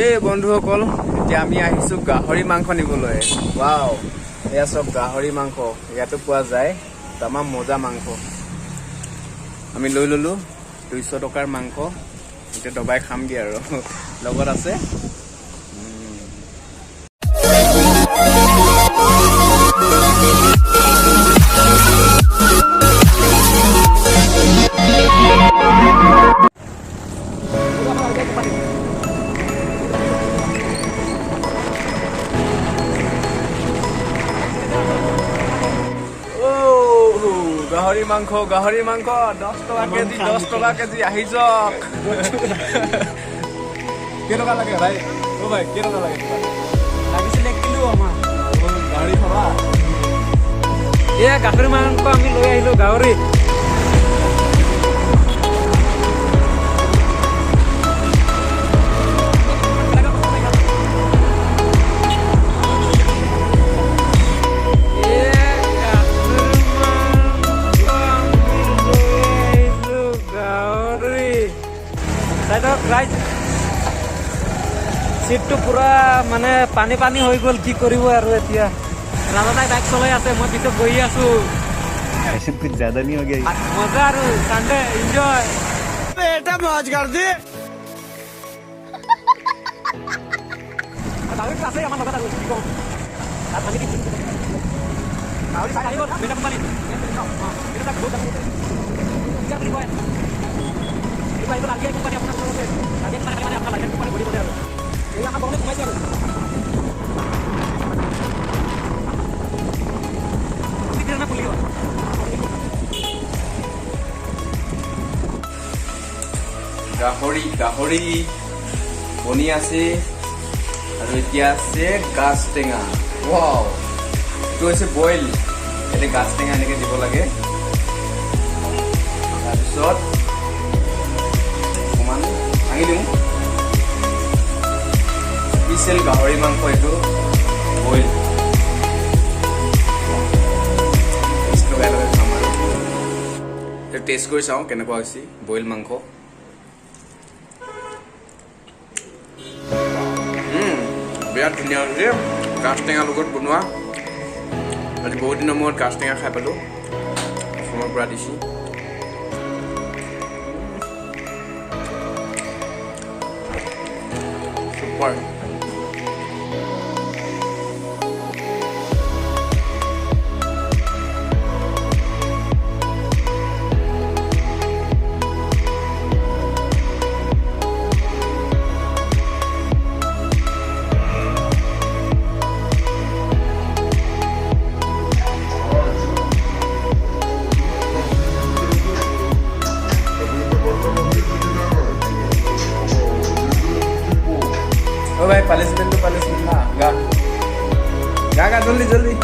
এই বন্ধুসকল, এতিয়া আমি আহিছোঁ গাহৰি মাংস নিবলৈ। ৱাও, এয়া চব গাহৰি মাংস ইয়াতো পোৱা যায়। তামাম মজা মাংস আমি লৈ ল'লোঁ। 200 টকাৰ মাংস এতিয়া দবাই খামগৈ আৰু লগত আছে গাহৰি মাংস 10 টকা কেজি 10 টকা কেজি আহি যাওক। কেইটকা লাগে ভাই? অ' ভাই কেইটকা লাগে? লাগিছিলে 1 কিলো আমাৰ গাহৰি খাবা? এয়া গাহৰি মাংস আমি লৈ আহিলোঁ। গাহৰি চিটটো পুৰা মানে পানী হৈ গ'ল। কি কৰিব আৰু এতিয়া ৰাজাদাই বাইক চলাই আছে, মই পিছত বহি আছো। कुछ ज्यादा नहीं हो गया? মজা আৰু চানডে এনজয়। बेटा मौज कर दे। গাহৰি আছে আমাৰ লগত আৰু কি কম। তাত পানী দি গাহৰি চাই আহিব বেটা কোম্পানী এটা বহুত আছে কিয়া বুলি কয় এই বাইক লাগে কোম্পানী আপোনাৰ লগত আছে লাগে মানে আপোনাৰ লাইসেন্স কোম্পানী বডি বডি আৰু এই আমাৰ বগলে সোমাইছে আৰু ঠিক না খুলিও গাহৰি বনি আছে আৰু এতিয়া আছে গাছ টেঙা। ৱাও, এইটো হৈছে বইল। এতিয়া গাছ টেঙা এনেকৈ দিব লাগে। তাৰপিছত অকণমান ভাঙি দিওঁ। স্পেচিয়েল গাহৰি মাংস এইটো বইল। লগাই লগাই খাম আৰু টেষ্ট কৰি চাওঁ কেনেকুৱা হৈছে বইল মাংস। বিৰাট ধুনীয়া হৈছে। গাছ টেঙাৰ লগত বনোৱা। আজি বহুত দিনৰ মূৰত গাছ টেঙা খাই পালোঁ। অসমৰ পৰা দিছোঁ। চুপাৰ। ओ भाई पनिशमेंट तो पनिशमेंट ना गा गा गा जल्दी जल्दी